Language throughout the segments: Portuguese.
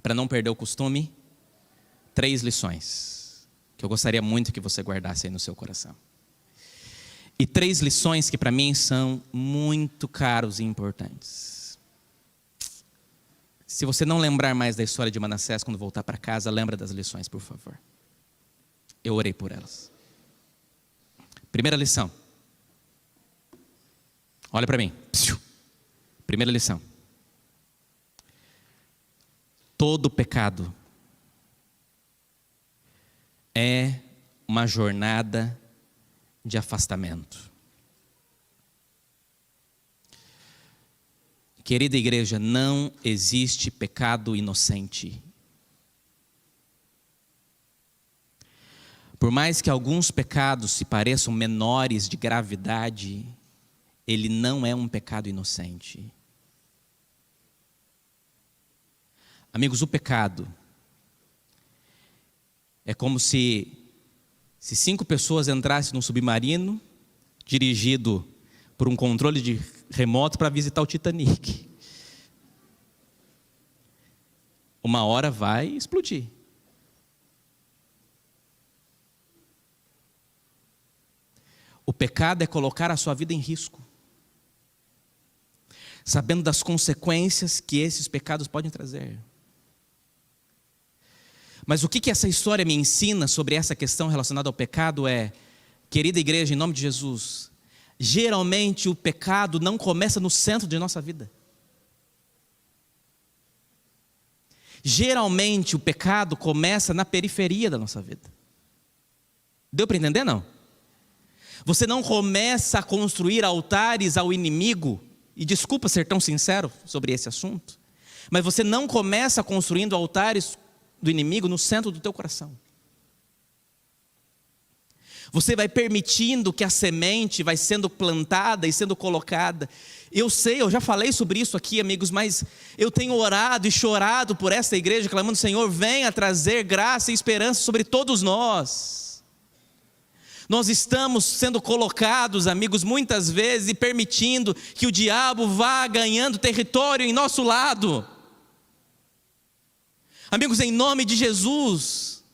para não perder o costume, 3 lições que eu gostaria muito que você guardasse aí no seu coração. E 3 lições que para mim são muito caros e importantes. Se você não lembrar mais da história de Manassés quando voltar para casa, lembra das lições, por favor. Eu orei por elas. Primeira lição. Olha para mim. Primeira lição. Todo pecado é uma jornada de afastamento. Querida igreja, não existe pecado inocente. Por mais que alguns pecados se pareçam menores de gravidade, ele não é um pecado inocente. Amigos, o pecado é como se 5 pessoas entrassem num submarino dirigido por um controle de remoto para visitar o Titanic. Uma hora vai explodir. O pecado é colocar a sua vida em risco, sabendo das consequências que esses pecados podem trazer. Mas o que essa história me ensina sobre essa questão relacionada ao pecado é, querida igreja, em nome de Jesus, geralmente o pecado não começa no centro de nossa vida. Geralmente o pecado começa na periferia da nossa vida. Deu para entender, não? Você não começa a construir altares ao inimigo, e desculpa ser tão sincero sobre esse assunto, mas você não começa construindo altares do inimigo no centro do teu coração. Você vai permitindo que a semente vai sendo plantada e sendo colocada. Eu sei, eu já falei sobre isso aqui, amigos, mas eu tenho orado e chorado por essa igreja, clamando: Senhor, venha trazer graça e esperança sobre todos nós. Nós estamos sendo colocados, amigos, muitas vezes, e permitindo que o diabo vá ganhando território em nosso lado. Amigos, em nome de Jesus,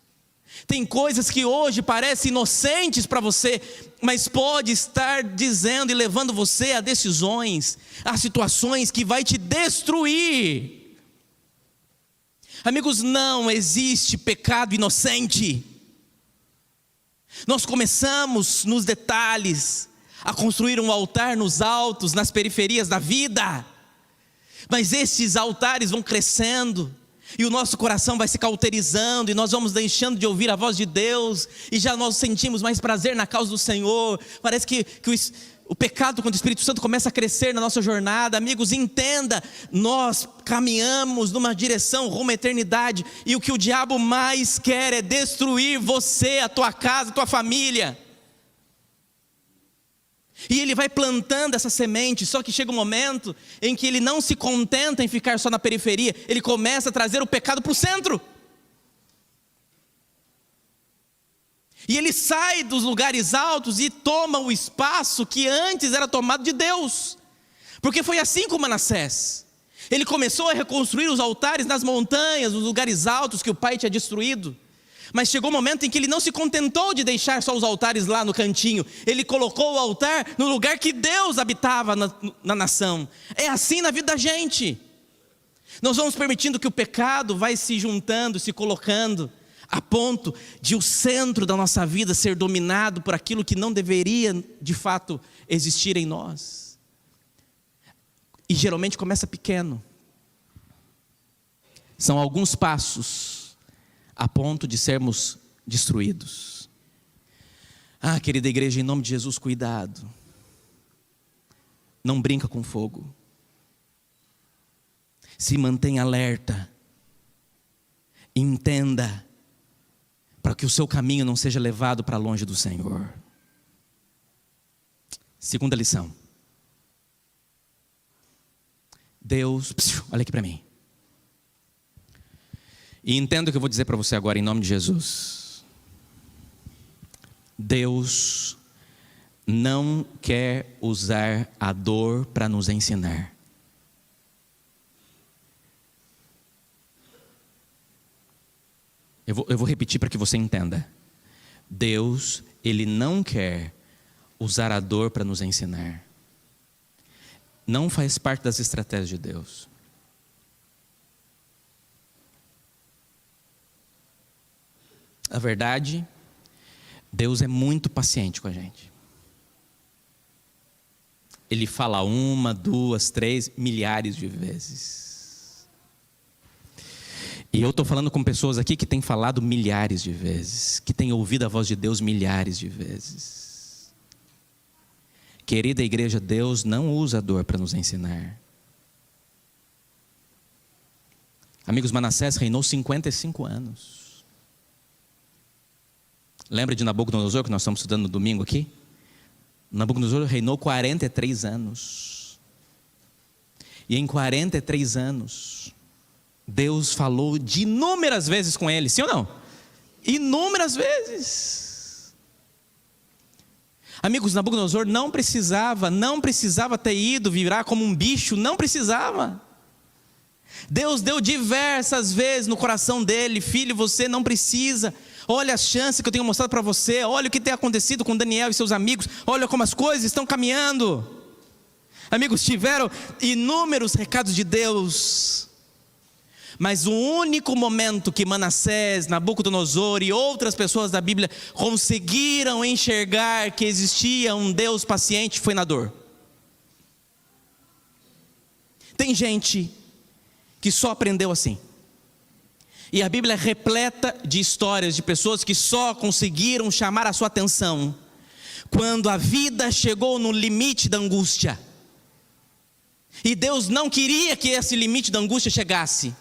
tem coisas que hoje parecem inocentes para você, mas pode estar dizendo e levando você a decisões, a situações que vai te destruir. Amigos, não existe pecado inocente. Nós começamos nos detalhes a construir um altar nos altos, nas periferias da vida, mas esses altares vão crescendo, e o nosso coração vai se cauterizando, e nós vamos deixando de ouvir a voz de Deus, e já nós sentimos mais prazer na causa do Senhor. Parece que o pecado contra o Espírito Santo começa a crescer na nossa jornada. Amigos, entenda, nós caminhamos numa direção rumo à eternidade, e o que o diabo mais quer é destruir você, a tua casa, a tua família. E ele vai plantando essa semente, só que chega um momento em que ele não se contenta em ficar só na periferia, ele começa a trazer o pecado para o centro. E ele sai dos lugares altos e toma o espaço que antes era tomado de Deus. Porque foi assim com Manassés. Ele começou a reconstruir os altares nas montanhas, nos lugares altos que o pai tinha destruído. Mas chegou um momento em que ele não se contentou de deixar só os altares lá no cantinho. Ele colocou o altar no lugar que Deus habitava na nação. É assim na vida da gente. Nós vamos permitindo que o pecado vai se juntando, se colocando, a ponto de o centro da nossa vida ser dominado por aquilo que não deveria de fato existir em nós. E geralmente começa pequeno. São alguns passos a ponto de sermos destruídos. Ah, querida igreja, em nome de Jesus, cuidado. Não brinca com fogo. Se mantenha alerta. Entenda, para que o seu caminho não seja levado para longe do Senhor. Segunda lição. Deus, olha aqui para mim. E entenda o que eu vou dizer para você agora em nome de Jesus. Deus não quer usar a dor para nos ensinar. Eu vou repetir para que você entenda. Deus, Ele não quer usar a dor para nos ensinar. Não faz parte das estratégias de Deus. A verdade, Deus é muito paciente com a gente. Ele fala 1, 2, 3, milhares de vezes. E eu estou falando com pessoas aqui que têm falado milhares de vezes, que têm ouvido a voz de Deus milhares de vezes. Querida igreja, Deus não usa a dor para nos ensinar. Amigos, Manassés reinou 55 anos. Lembra de Nabucodonosor, que nós estamos estudando no domingo aqui? Nabucodonosor reinou 43 anos. E em 43 anos, Deus falou de inúmeras vezes com ele, sim ou não? Inúmeras vezes. Amigos, Nabucodonosor não precisava ter ido virar como um bicho, não precisava. Deus deu diversas vezes no coração dele: filho, você não precisa. Olha as chances que eu tenho mostrado para você. Olha o que tem acontecido com Daniel e seus amigos. Olha como as coisas estão caminhando. Amigos, tiveram inúmeros recados de Deus. Mas o único momento que Manassés, Nabucodonosor e outras pessoas da Bíblia conseguiram enxergar que existia um Deus paciente foi na dor. Tem gente que só aprendeu assim. E a Bíblia é repleta de histórias de pessoas que só conseguiram chamar a sua atenção quando a vida chegou no limite da angústia. E Deus não queria que esse limite da angústia chegasse.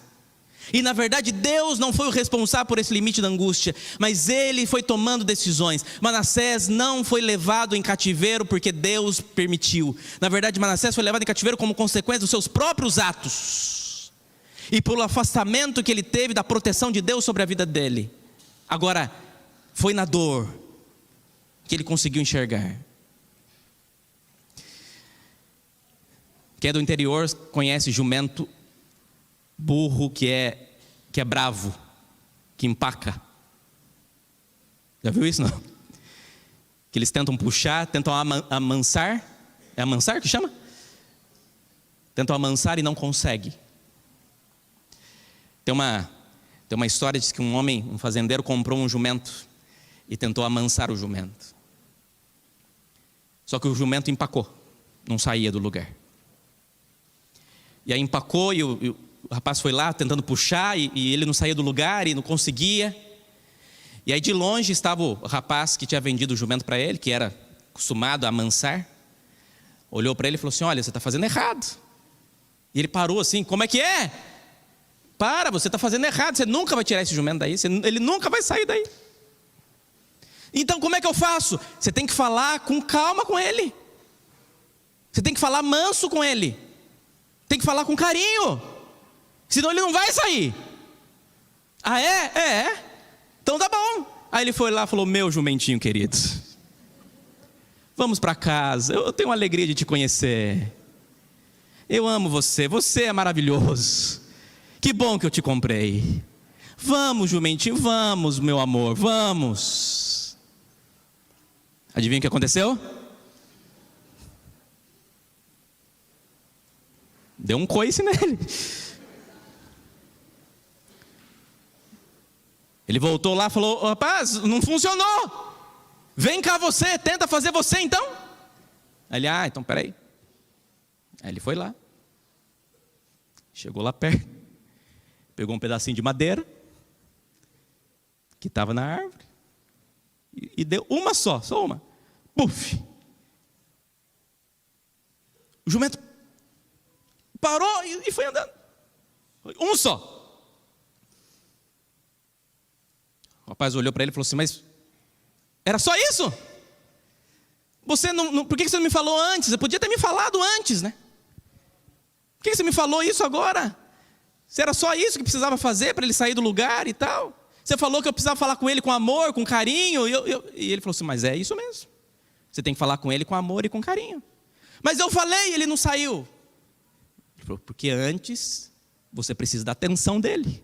E na verdade Deus não foi o responsável por esse limite da angústia, mas Ele foi tomando decisões. Manassés não foi levado em cativeiro porque Deus permitiu. Na verdade Manassés foi levado em cativeiro como consequência dos seus próprios atos. E pelo afastamento que ele teve da proteção de Deus sobre a vida dele. Agora, foi na dor que ele conseguiu enxergar. Quem é do interior conhece jumento, burro que é bravo, que empaca. Já viu isso, não? Que eles tentam puxar, tentam amansar. É amansar que chama? Tentam amansar e não conseguem. Tem uma história, diz que um fazendeiro comprou um jumento e tentou amansar o jumento. Só que o jumento empacou, não saía do lugar. E aí empacou e o rapaz foi lá tentando puxar e ele não saía do lugar e não conseguia. E aí de longe estava o rapaz que tinha vendido o jumento para ele, que era acostumado a amansar. Olhou para ele e falou assim: olha, você está fazendo errado. E ele parou assim: como é que é? Para, você está fazendo errado, você nunca vai tirar esse jumento daí, ele nunca vai sair daí. Então como é que eu faço? Você tem que falar com calma com ele. Você tem que falar manso com ele. Tem que falar com carinho. Senão ele não vai sair. Ah, é? É. Então tá bom. Aí ele foi lá e falou: meu jumentinho querido, vamos para casa, eu tenho a alegria de te conhecer. Eu amo você, você é maravilhoso. Que bom que eu te comprei. Vamos, jumentinho, vamos, meu amor, vamos. Adivinha o que aconteceu? Deu um coice nele. Ele voltou lá e falou: rapaz, não funcionou. Vem cá você, tenta fazer você então. Aí ele: então peraí. Aí ele foi lá. Chegou lá perto. Pegou um pedacinho de madeira que estava na árvore e deu uma só uma. Puf! O jumento parou e foi andando. Um só. O rapaz olhou para ele e falou assim: mas era só isso? Você não, por que você não me falou antes? Você podia ter me falado antes, né? Por que você me falou isso agora? Se era só isso que precisava fazer para ele sair do lugar e tal. Você falou que eu precisava falar com ele com amor, com carinho. E ele falou assim: mas é isso mesmo. Você tem que falar com ele com amor e com carinho. Mas eu falei e ele não saiu. Ele falou: porque antes você precisa da atenção dele.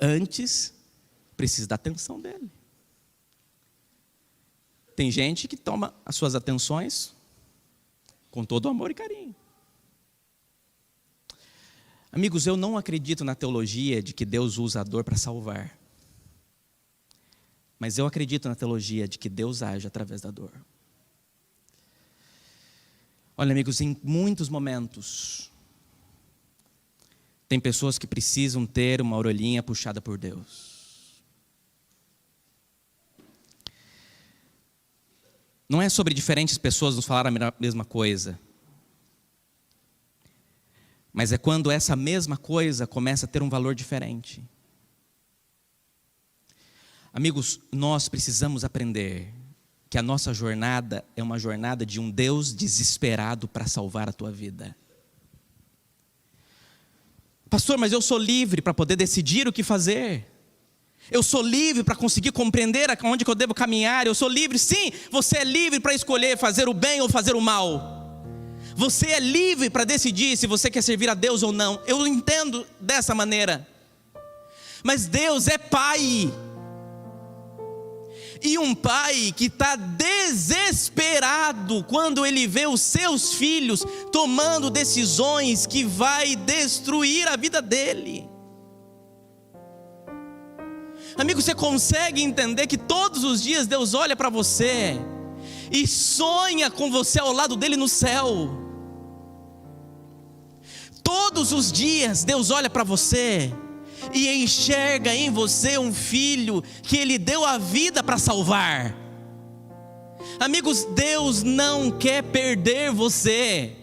antes precisa da atenção dele. Tem gente que toma as suas atenções com todo amor e carinho. Amigos, eu não acredito na teologia de que Deus usa a dor para salvar. Mas eu acredito na teologia de que Deus age através da dor. Olha, amigos, em muitos momentos, tem pessoas que precisam ter uma orelhinha puxada por Deus. Não é sobre diferentes pessoas nos falar a mesma coisa. Mas é quando essa mesma coisa começa a ter um valor diferente. Amigos, nós precisamos aprender que a nossa jornada é uma jornada de um Deus desesperado para salvar a tua vida. Pastor, mas eu sou livre para poder decidir o que fazer. Eu sou livre para conseguir compreender aonde que eu devo caminhar. Eu sou livre, sim, você é livre para escolher fazer o bem ou fazer o mal. Você é livre para decidir se você quer servir a Deus ou não. Eu entendo dessa maneira. Mas Deus é Pai. E um pai que está desesperado quando ele vê os seus filhos tomando decisões que vai destruir a vida dele. Amigo, você consegue entender que todos os dias Deus olha para você e sonha com você ao lado dele no céu? Todos os dias Deus olha para você e enxerga em você um filho que Ele deu a vida para salvar. Amigos, Deus não quer perder você.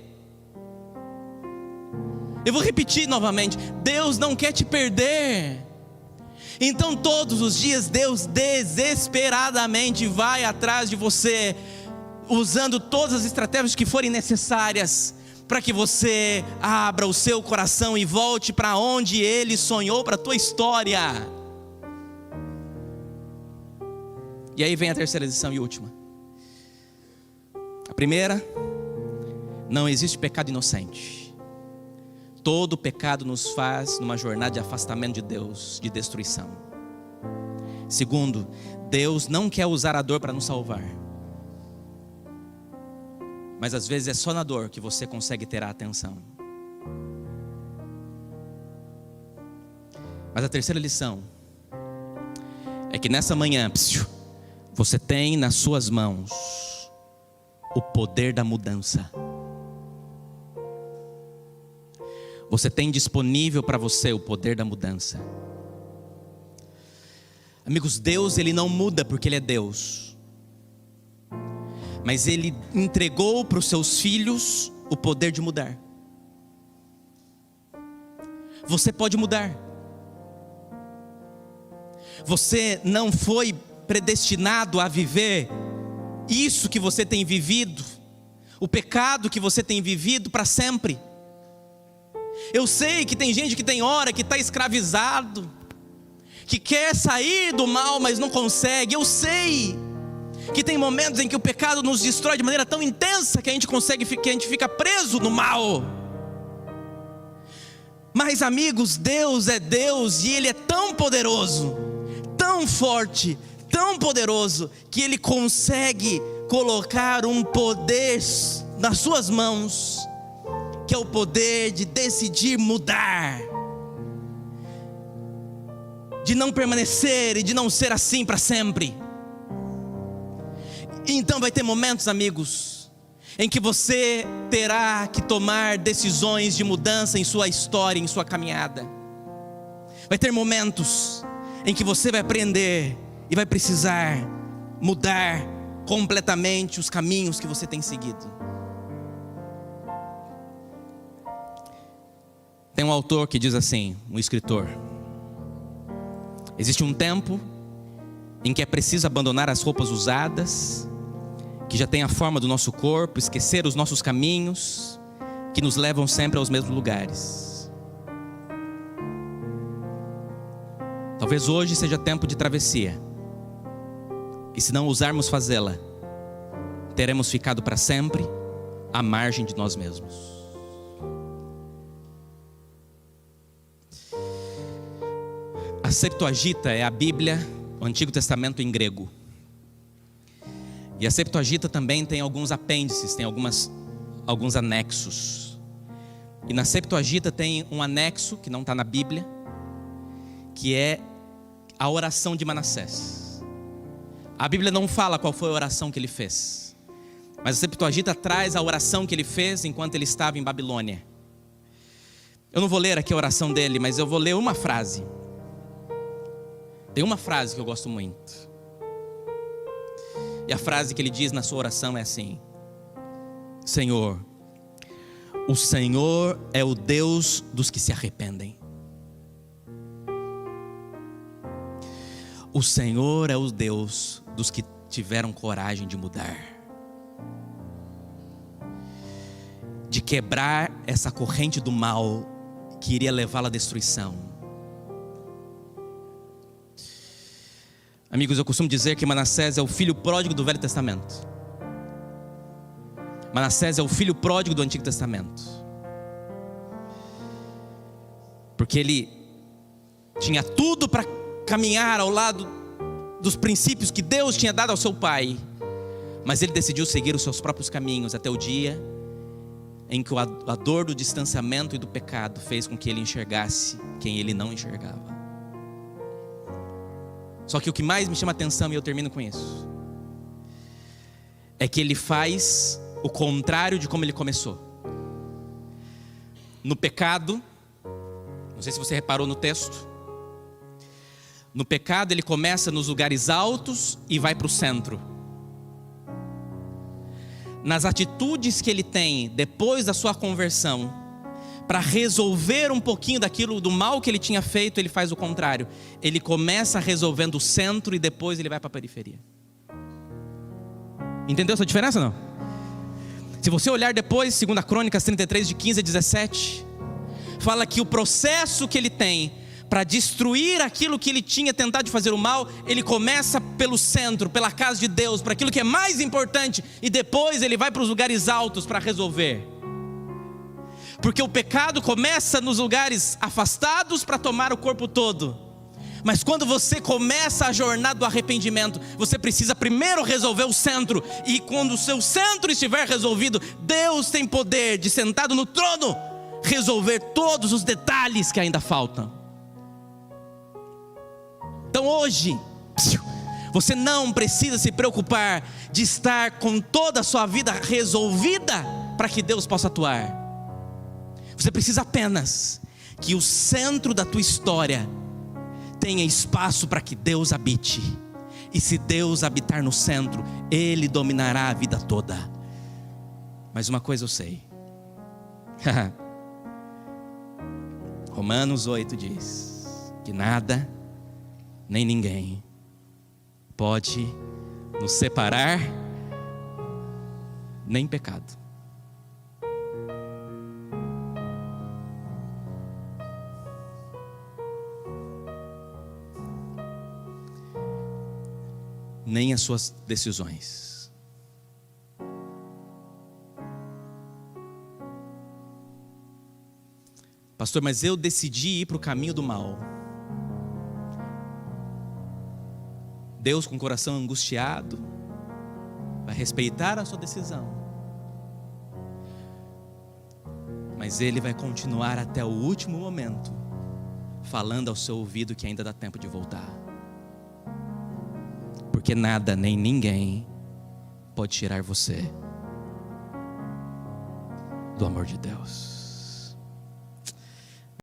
Eu vou repetir novamente: Deus não quer te perder. Então todos os dias Deus desesperadamente vai atrás de você, usando todas as estratégias que forem necessárias, para que você abra o seu coração e volte para onde Ele sonhou para a tua história. E aí vem a terceira lição e última. A primeira: não existe pecado inocente. Todo pecado nos faz numa jornada de afastamento de Deus, de destruição. Segundo, Deus não quer usar a dor para nos salvar. Mas às vezes é só na dor que você consegue ter a atenção. Mas a terceira lição é que nessa manhã, você tem nas suas mãos o poder da mudança. Você tem disponível para você o poder da mudança. Amigos, Deus, Ele não muda porque Ele é Deus. Mas Ele entregou para os seus filhos o poder de mudar. Você pode mudar. Você não foi predestinado a viver isso que você tem vivido, o pecado que você tem vivido para sempre. Eu sei que tem gente que tem hora que está escravizado, que quer sair do mal, mas não consegue. Eu sei que tem momentos em que o pecado nos destrói de maneira tão intensa que a gente fica preso no mal. Mas amigos, Deus é Deus e Ele é tão poderoso, tão forte, tão poderoso, que Ele consegue colocar um poder nas suas mãos, que é o poder de decidir mudar, de não permanecer e de não ser assim para sempre. Então vai ter momentos, amigos, em que você terá que tomar decisões de mudança em sua história, em sua caminhada. Vai ter momentos em que você vai aprender e vai precisar mudar completamente os caminhos que você tem seguido. Tem um autor que diz assim, um escritor: existe um tempo em que é preciso abandonar as roupas usadas, que já tem a forma do nosso corpo, esquecer os nossos caminhos, que nos levam sempre aos mesmos lugares. Talvez hoje seja tempo de travessia, e se não ousarmos fazê-la, teremos ficado para sempre à margem de nós mesmos. A A Septuaginta é a Bíblia, o Antigo Testamento em grego. E a Septuaginta também tem alguns apêndices, tem alguns anexos. E na Septuaginta tem um anexo, que não está na Bíblia, que é a oração de Manassés. A Bíblia não fala qual foi a oração que ele fez, mas a Septuaginta traz a oração que ele fez enquanto ele estava em Babilônia. Eu não vou ler aqui a oração dele, mas eu vou ler uma frase. Tem uma frase que eu gosto muito. E a frase que ele diz na sua oração é assim: Senhor, o Senhor é o Deus dos que se arrependem. O Senhor é o Deus dos que tiveram coragem de mudar, de quebrar essa corrente do mal que iria levá-la à destruição. Amigos, eu costumo dizer que Manassés é o filho pródigo do Velho Testamento. Manassés é o filho pródigo do Antigo Testamento, porque ele tinha tudo para caminhar ao lado dos princípios que Deus tinha dado ao seu pai, mas ele decidiu seguir os seus próprios caminhos até o dia em que a dor do distanciamento e do pecado fez com que ele enxergasse quem ele não enxergava. Só que o que mais me chama a atenção, e eu termino com isso, é que ele faz o contrário de como ele começou. No pecado, não sei se você reparou no texto, no pecado ele começa nos lugares altos e vai para o centro. Nas atitudes que ele tem depois da sua conversão, para resolver um pouquinho daquilo, do mal que ele tinha feito, ele faz o contrário. Ele começa resolvendo o centro e depois ele vai para a periferia. Entendeu essa diferença ou não? Se você olhar depois, 2 Crônicas 33, de 15 a 17, fala que o processo que ele tem para destruir aquilo que ele tinha tentado de fazer o mal, ele começa pelo centro, pela casa de Deus, para aquilo que é mais importante, e depois ele vai para os lugares altos para resolver. Porque o pecado começa nos lugares afastados para tomar o corpo todo. Mas quando você começa a jornada do arrependimento, você precisa primeiro resolver o centro. E quando o seu centro estiver resolvido, Deus tem poder de, sentado no trono, resolver todos os detalhes que ainda faltam. Então hoje, você não precisa se preocupar de estar com toda a sua vida resolvida para que Deus possa atuar. Você precisa apenas que o centro da tua história tenha espaço para que Deus habite. E se Deus habitar no centro, Ele dominará a vida toda. Mas uma coisa eu sei. Romanos 8 diz que nada, nem ninguém pode nos separar, nem pecado. Nem as suas decisões. Pastor, mas eu decidi ir para o caminho do mal. Deus, com o coração angustiado, vai respeitar a sua decisão, mas Ele vai continuar até o último momento, falando ao seu ouvido que ainda dá tempo de voltar. Porque nada nem ninguém pode tirar você do amor de Deus.